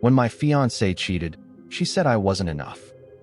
When my fiancée cheated, she said I wasn't enough.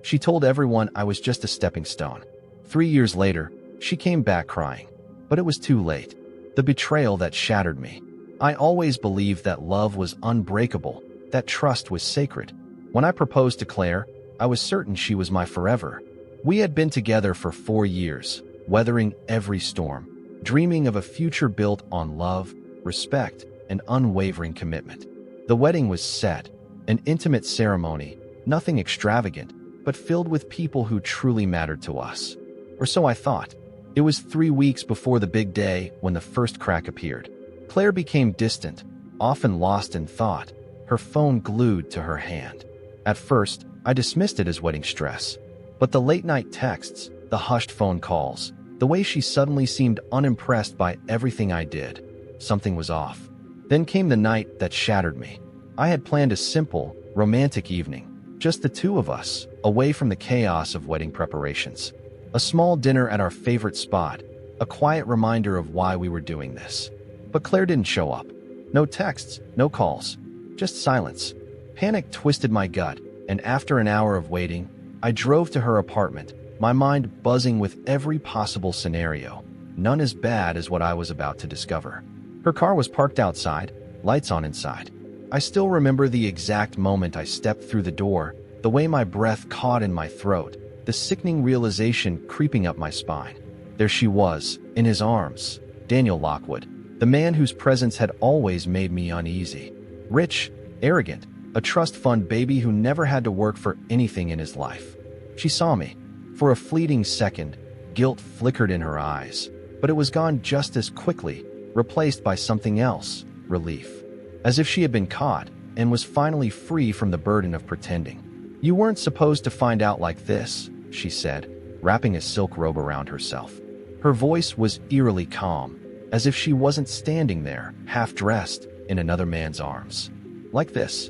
She told everyone I was just a stepping stone. 3 years later, she came back crying. But it was too late. The betrayal that shattered me. I always believed that love was unbreakable, that trust was sacred. When I proposed to Claire, I was certain she was my forever. We had been together for 4 years, weathering every storm, dreaming of a future built on love, respect, and unwavering commitment. The wedding was set, an intimate ceremony, nothing extravagant, but filled with people who truly mattered to us. Or so I thought. It was 3 weeks before the big day when the first crack appeared. Claire became distant, often lost in thought, her phone glued to her hand. At first, I dismissed it as wedding stress. But the late-night texts, the hushed phone calls, the way she suddenly seemed unimpressed by everything I did, something was off. Then came the night that shattered me. I had planned a simple, romantic evening, just the two of us, away from the chaos of wedding preparations. A small dinner at our favorite spot, a quiet reminder of why we were doing this. But Claire didn't show up. No texts, no calls, just silence. Panic twisted my gut, and after an hour of waiting, I drove to her apartment, my mind buzzing with every possible scenario, none as bad as what I was about to discover. Her car was parked outside, lights on inside. I still remember the exact moment I stepped through the door, the way my breath caught in my throat, the sickening realization creeping up my spine. There she was, in his arms, Daniel Lockwood, the man whose presence had always made me uneasy. Rich, arrogant, a trust fund baby who never had to work for anything in his life. She saw me. For a fleeting second, guilt flickered in her eyes, but it was gone just as quickly, replaced by something else, relief. As if she had been caught and was finally free from the burden of pretending. "You weren't supposed to find out like this," she said, wrapping a silk robe around herself. Her voice was eerily calm, as if she wasn't standing there, half-dressed, in another man's arms. "Like this."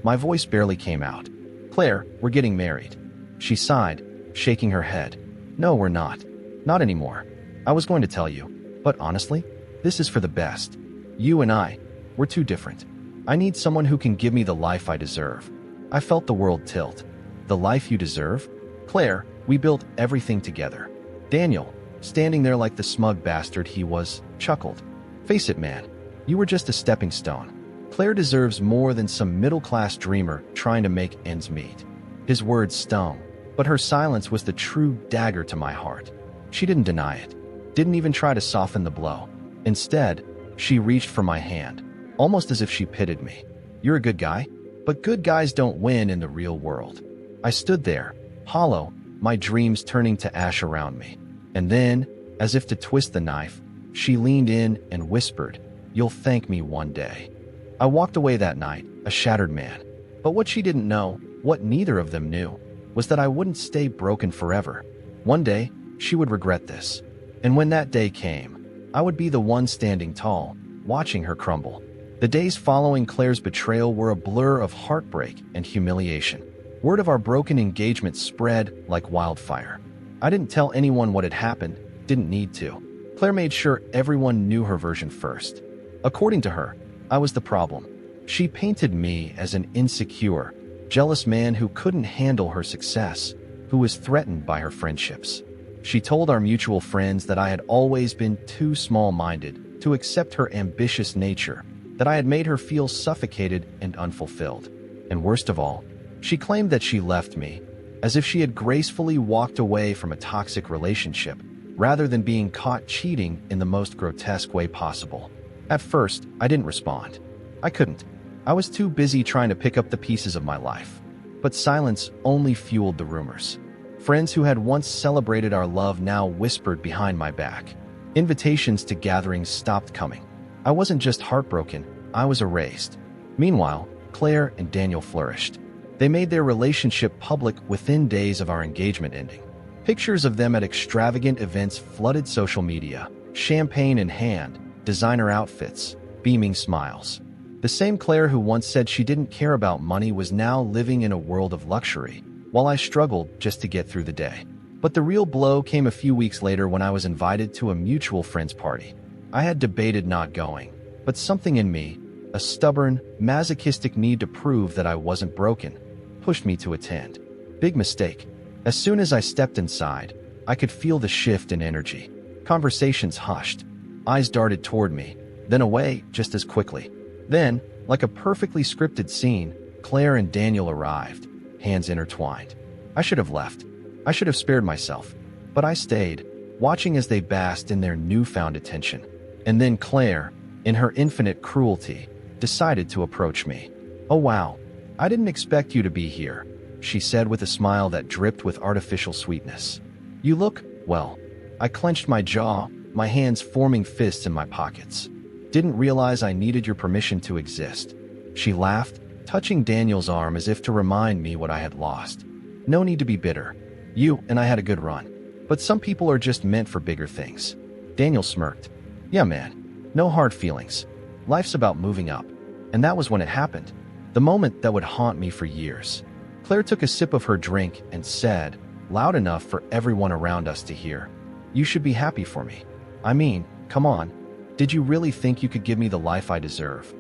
My voice barely came out. "Claire, we're getting married." She sighed, shaking her head. "No, we're not. Not anymore. I was going to tell you, but honestly, this is for the best. You and I, we're too different. I need someone who can give me the life I deserve." I felt the world tilt. "The life you deserve?" "Claire, we built everything together." Daniel, standing there like the smug bastard he was, chuckled. "Face it, man. You were just a stepping stone. Claire deserves more than some middle-class dreamer trying to make ends meet." His words stung, but her silence was the true dagger to my heart. She didn't deny it, didn't even try to soften the blow. Instead, she reached for my hand, almost as if she pitied me. "You're a good guy, but good guys don't win in the real world." I stood there, hollow, my dreams turning to ash around me. And then, as if to twist the knife, she leaned in and whispered, "You'll thank me one day." I walked away that night, a shattered man. But what she didn't know, what neither of them knew, was that I wouldn't stay broken forever. One day, she would regret this. And when that day came, I would be the one standing tall, watching her crumble. The days following Claire's betrayal were a blur of heartbreak and humiliation. Word of our broken engagement spread like wildfire. I didn't tell anyone what had happened, didn't need to. Claire made sure everyone knew her version first. According to her, I was the problem. She painted me as an insecure, jealous man who couldn't handle her success, who was threatened by her friendships. She told our mutual friends that I had always been too small-minded to accept her ambitious nature, that I had made her feel suffocated and unfulfilled. And worst of all, she claimed that she left me, as if she had gracefully walked away from a toxic relationship, rather than being caught cheating in the most grotesque way possible. At first, I didn't respond. I couldn't. I was too busy trying to pick up the pieces of my life. But silence only fueled the rumors. Friends who had once celebrated our love now whispered behind my back. Invitations to gatherings stopped coming. I wasn't just heartbroken, I was erased. Meanwhile, Claire and Daniel flourished. They made their relationship public within days of our engagement ending. Pictures of them at extravagant events flooded social media, champagne in hand, designer outfits, beaming smiles. The same Claire who once said she didn't care about money was now living in a world of luxury, while I struggled just to get through the day. But the real blow came a few weeks later when I was invited to a mutual friend's party. I had debated not going, but something in me, A stubborn, masochistic need to prove that I wasn't broken pushed me to attend. Big mistake. As soon as I stepped inside, I could feel the shift in energy. Conversations hushed. Eyes darted toward me, then away just as quickly. Then, like a perfectly scripted scene, Claire and Daniel arrived, hands intertwined. I should have left. I should have spared myself. But I stayed, watching as they basked in their newfound attention. And then Claire, in her infinite cruelty, decided to approach me. "Oh wow, I didn't expect you to be here," she said with a smile that dripped with artificial sweetness. "You look, well." I clenched my jaw, my hands forming fists in my pockets. "Didn't realize I needed your permission to exist." She laughed, touching Daniel's arm as if to remind me what I had lost. "No need to be bitter. You and I had a good run. But some people are just meant for bigger things." Daniel smirked. "Yeah, man. No hard feelings. Life's about moving up." And that was when it happened. The moment that would haunt me for years. Claire took a sip of her drink and said, loud enough for everyone around us to hear, "You should be happy for me. I mean, come on. Did you really think you could give me the life I deserve?"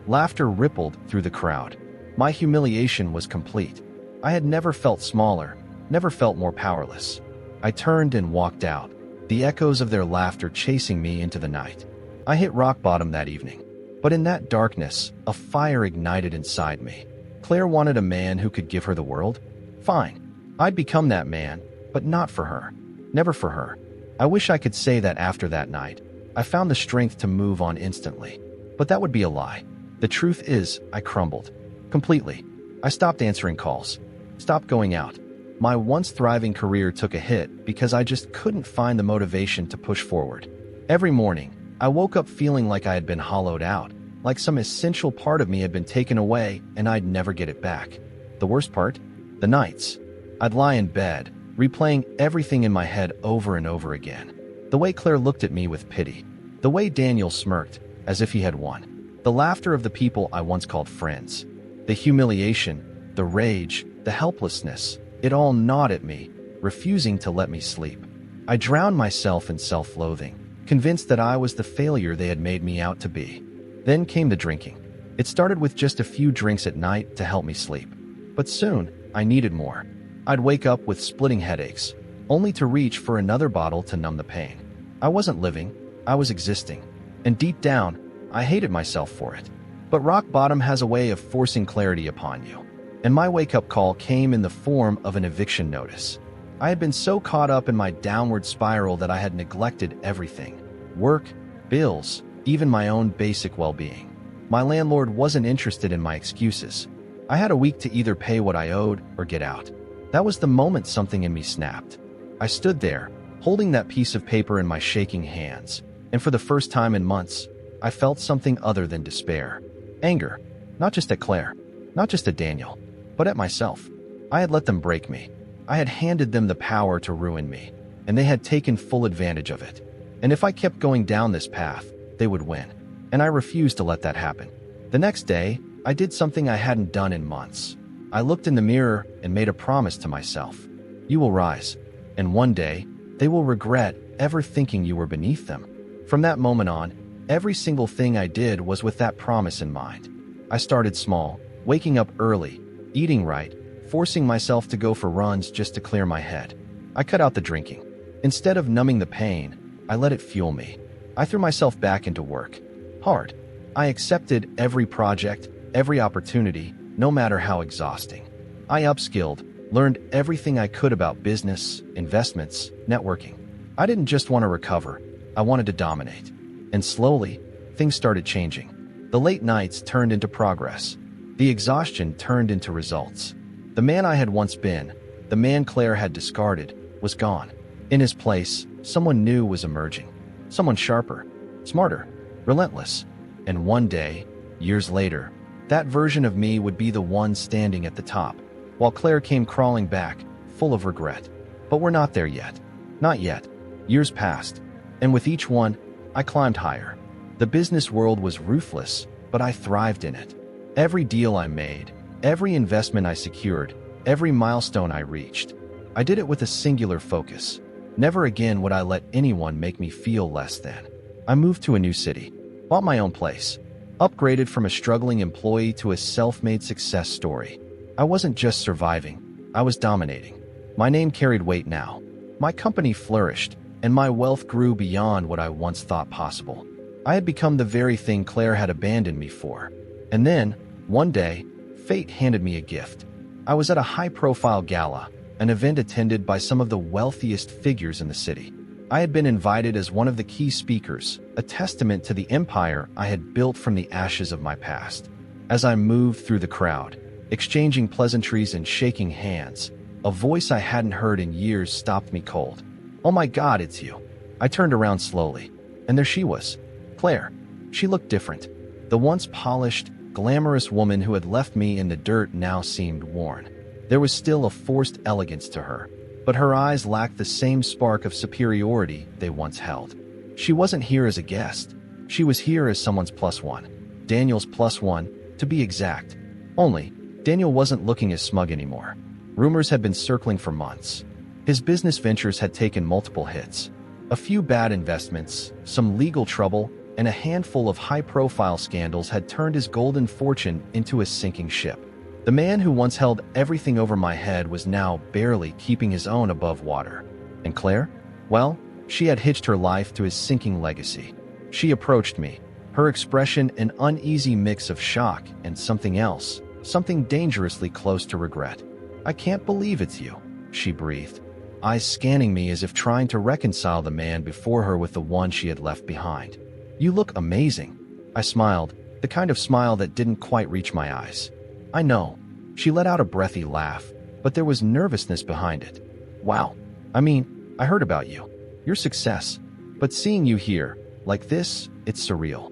Laughter rippled through the crowd. My humiliation was complete. I had never felt smaller, never felt more powerless. I turned and walked out, the echoes of their laughter chasing me into the night. I hit rock bottom that evening. But in that darkness, a fire ignited inside me. Claire wanted a man who could give her the world? Fine. I'd become that man, but not for her. Never for her. I wish I could say that after that night, I found the strength to move on instantly. But that would be a lie. The truth is, I crumbled. Completely. I stopped answering calls. Stopped going out. My once thriving career took a hit because I just couldn't find the motivation to push forward. Every morning, I woke up feeling like I had been hollowed out, like some essential part of me had been taken away and I'd never get it back. The worst part? The nights. I'd lie in bed, replaying everything in my head over and over again. The way Claire looked at me with pity. The way Daniel smirked, as if he had won. The laughter of the people I once called friends. The humiliation, the rage, the helplessness. It all gnawed at me, refusing to let me sleep. I drowned myself in self-loathing, convinced that I was the failure they had made me out to be. Then came the drinking. It started with just a few drinks at night to help me sleep. But soon, I needed more. I'd wake up with splitting headaches, only to reach for another bottle to numb the pain. I wasn't living, I was existing. And deep down, I hated myself for it. But rock bottom has a way of forcing clarity upon you. And my wake-up call came in the form of an eviction notice. I had been so caught up in my downward spiral that I had neglected everything. Work, bills, even my own basic well-being. My landlord wasn't interested in my excuses. I had a week to either pay what I owed or get out. That was the moment something in me snapped. I stood there, holding that piece of paper in my shaking hands, and for the first time in months, I felt something other than despair. Anger, not just at Claire, not just at Daniel, but at myself. I had let them break me. I had handed them the power to ruin me, and they had taken full advantage of it. And if I kept going down this path, they would win. And I refused to let that happen. The next day, I did something I hadn't done in months. I looked in the mirror and made a promise to myself. You will rise, and one day, they will regret ever thinking you were beneath them. From that moment on, every single thing I did was with that promise in mind. I started small, waking up early, eating right, forcing myself to go for runs just to clear my head. I cut out the drinking. Instead of numbing the pain, I let it fuel me. I threw myself back into work. Hard. I accepted every project, every opportunity, no matter how exhausting. I upskilled, learned everything I could about business, investments, networking. I didn't just want to recover, I wanted to dominate. And slowly, things started changing. The late nights turned into progress. The exhaustion turned into results. The man I had once been, the man Claire had discarded, was gone. In his place, someone new was emerging. Someone sharper, smarter, relentless. And one day, years later, that version of me would be the one standing at the top, while Claire came crawling back, full of regret. But we're not there yet. Not yet. Years passed, and with each one, I climbed higher. The business world was ruthless, but I thrived in it. Every deal I made, every investment I secured, every milestone I reached, I did it with a singular focus. Never again would I let anyone make me feel less than. I moved to a new city, bought my own place. upgraded from a struggling employee to a self-made success story. I wasn't just surviving, I was dominating. My name carried weight now. My company flourished, and my wealth grew beyond what I once thought possible. I had become the very thing Claire had abandoned me for. And then, one day, fate handed me a gift. I was at a high-profile gala, an event attended by some of the wealthiest figures in the city. I had been invited as one of the key speakers, a testament to the empire I had built from the ashes of my past. As I moved through the crowd, exchanging pleasantries and shaking hands, a voice I hadn't heard in years stopped me cold. "Oh my God, it's you." I turned around slowly, and there she was, Claire. She looked different. The once polished, glamorous woman who had left me in the dirt now seemed worn. There was still a forced elegance to her, but her eyes lacked the same spark of superiority they once held. She wasn't here as a guest. She was here as someone's plus one. Daniel's plus one, to be exact. Only, Daniel wasn't looking as smug anymore. Rumors had been circling for months. His business ventures had taken multiple hits. A few bad investments, some legal trouble, and a handful of high-profile scandals had turned his golden fortune into a sinking ship. The man who once held everything over my head was now barely keeping his own above water. And Claire? Well, she had hitched her life to his sinking legacy. She approached me, her expression an uneasy mix of shock and something else, something dangerously close to regret. "I can't believe it's you," she breathed, eyes scanning me as if trying to reconcile the man before her with the one she had left behind. "You look amazing." I smiled, the kind of smile that didn't quite reach my eyes. "I know." She let out a breathy laugh, but there was nervousness behind it. "Wow. I mean, I heard about you. Your success. But seeing you here, like this, it's surreal."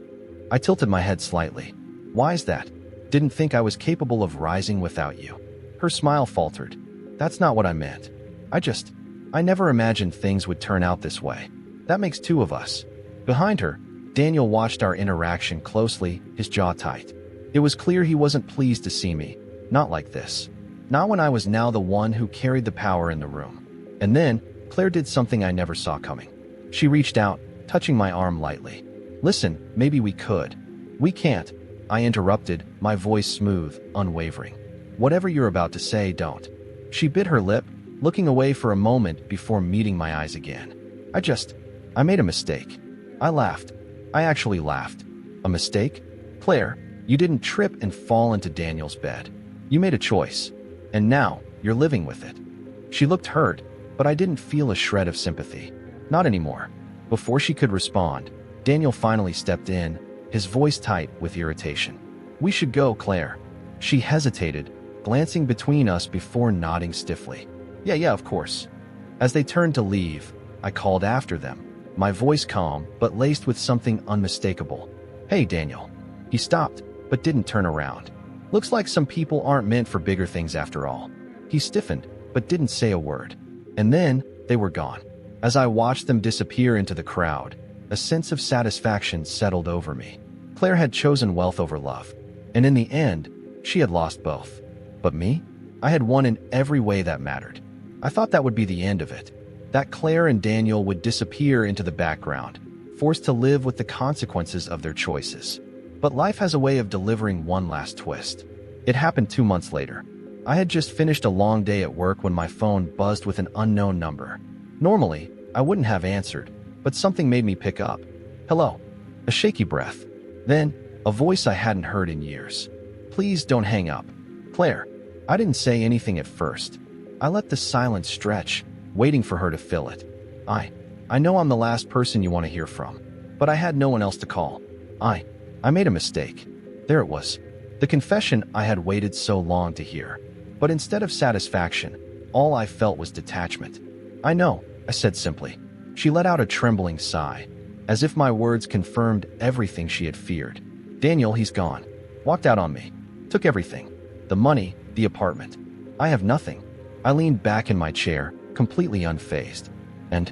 I tilted my head slightly. "Why is that? Didn't think I was capable of rising without you." Her smile faltered. "That's not what I meant. I never imagined things would turn out this way. That makes two of us." Behind her, Daniel watched our interaction closely, his jaw tight. It was clear he wasn't pleased to see me. Not like this. Not when I was now the one who carried the power in the room. And then, Claire did something I never saw coming. She reached out, touching my arm lightly. "Listen, maybe we could." "We can't," I interrupted, my voice smooth, unwavering. "Whatever you're about to say, don't." She bit her lip, looking away for a moment before meeting my eyes again. I made a mistake." I laughed. I actually laughed. "A mistake? Claire, you didn't trip and fall into Daniel's bed. You made a choice. And now, you're living with it." She looked hurt, but I didn't feel a shred of sympathy. Not anymore. Before she could respond, Daniel finally stepped in, his voice tight with irritation. "We should go, Claire." She hesitated, glancing between us before nodding stiffly. Yeah, of course." As they turned to leave, I called after them, my voice calm but laced with something unmistakable. "Hey, Daniel." He stopped, but didn't turn around. "Looks like some people aren't meant for bigger things after all." He stiffened, but didn't say a word. And then, they were gone. As I watched them disappear into the crowd, a sense of satisfaction settled over me. Claire had chosen wealth over love, and in the end, she had lost both. But me? I had won in every way that mattered. I thought that would be the end of it, that Claire and Daniel would disappear into the background, forced to live with the consequences of their choices. But life has a way of delivering one last twist. It happened 2 months later. I had just finished a long day at work when my phone buzzed with an unknown number. Normally, I wouldn't have answered, but something made me pick up. "Hello." A shaky breath. Then, a voice I hadn't heard in years. "Please don't hang up." "Claire." I didn't say anything at first. I let the silence stretch, waiting for her to fill it. I know I'm the last person you want to hear from, but I had no one else to call. I made a mistake." There it was. The confession I had waited so long to hear. But instead of satisfaction, all I felt was detachment. "I know," I said simply. She let out a trembling sigh, as if my words confirmed everything she had feared. "Daniel, he's gone. Walked out on me. Took everything. The money, the apartment. I have nothing." I leaned back in my chair, completely unfazed. And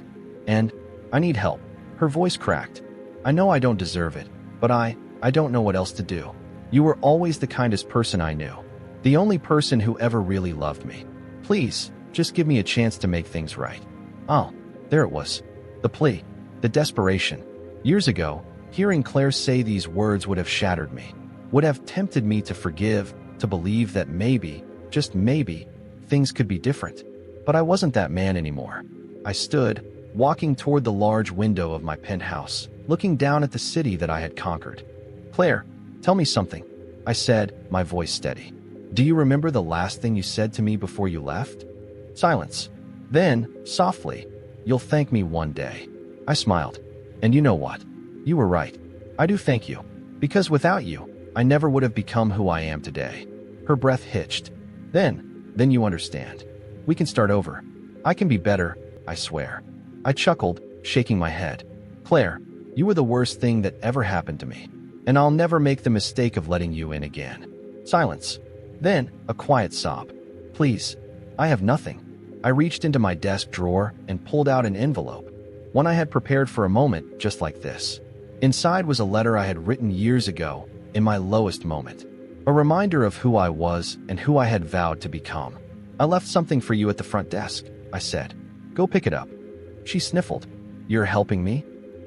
I need help." Her voice cracked. "I know I don't deserve it, but I don't know what else to do. You were always the kindest person I knew. The only person who ever really loved me. Please, just give me a chance to make things right." Oh, there it was. The plea. The desperation. Years ago, Hearing Claire say these words would have shattered me, would have tempted me to forgive, to believe that maybe, just maybe, things could be different. But I wasn't that man anymore. I stood, walking toward the large window of my penthouse, looking down at the city that I had conquered. "Claire, tell me something," I said, my voice steady. "Do you remember the last thing you said to me before you left?" Silence. Then, softly, "You'll thank me one day." I smiled. "And you know what? You were right. I do thank you. Because without you, I never would have become who I am today." Her breath hitched. Then you understand. We can start over. I can be better, I swear." I chuckled, shaking my head. "Claire, you were the worst thing that ever happened to me, and I'll never make the mistake of letting you in again." Silence. Then, a quiet sob. "Please, I have nothing." I reached into my desk drawer and pulled out an envelope, one I had prepared for a moment just like this. Inside was a letter I had written years ago, in my lowest moment. A reminder of who I was and who I had vowed to become. "I left something for you at the front desk," I said. "Go pick it up." She sniffled. "You're helping me?"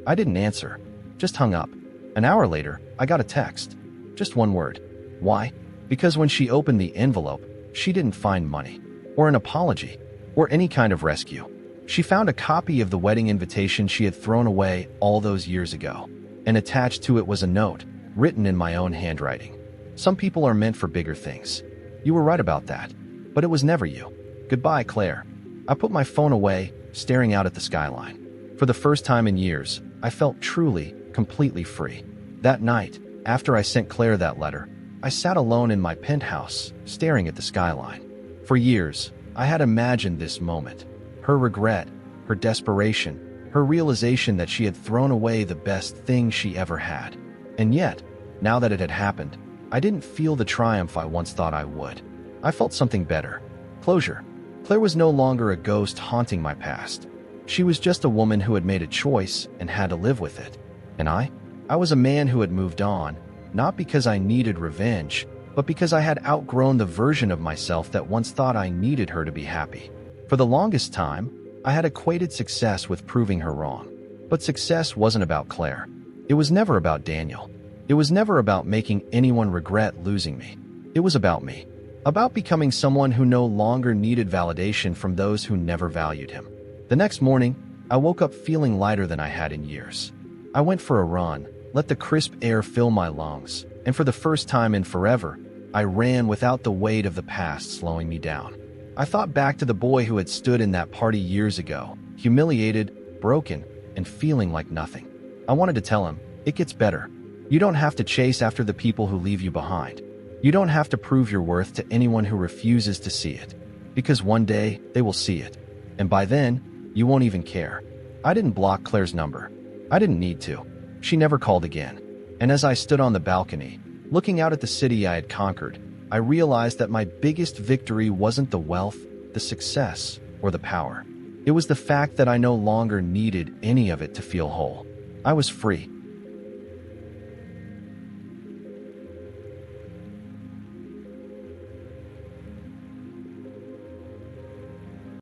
I didn't answer, just hung up. An hour later, I got a text. Just one word. Why? Because when she opened the envelope, she didn't find money, or an apology, or any kind of rescue. She found a copy of the wedding invitation she had thrown away all those years ago, and attached to it was a note, written in my own handwriting. "Some people are meant for bigger things. You were right about that, but it was never you. Goodbye, Claire." I put my phone away, staring out at the skyline. For the first time in years, I felt truly, completely free. That night, after I sent Claire that letter, I sat alone in my penthouse, staring at the skyline. For years, I had imagined this moment. Her regret, her desperation, her realization that she had thrown away the best thing she ever had. And yet, now that it had happened, I didn't feel the triumph I once thought I would. I felt something better. Closure. Claire was no longer a ghost haunting my past. She was just a woman who had made a choice and had to live with it. And I was a man who had moved on, not because I needed revenge, but because I had outgrown the version of myself that once thought I needed her to be happy. For the longest time, I had equated success with proving her wrong. But success wasn't about Claire. It was never about Daniel. It was never about making anyone regret losing me. It was about me. About becoming someone who no longer needed validation from those who never valued him. The next morning, I woke up feeling lighter than I had in years. I went for a run, let the crisp air fill my lungs, and for the first time in forever, I ran without the weight of the past slowing me down. I thought back to the boy who had stood in that party years ago, humiliated, broken, and feeling like nothing. I wanted to tell him, it gets better. You don't have to chase after the people who leave you behind. You don't have to prove your worth to anyone who refuses to see it. Because one day, they will see it. And by then, you won't even care. I didn't block Claire's number. I didn't need to. She never called again. And as I stood on the balcony, looking out at the city I had conquered, I realized that my biggest victory wasn't the wealth, the success, or the power. It was the fact that I no longer needed any of it to feel whole. I was free.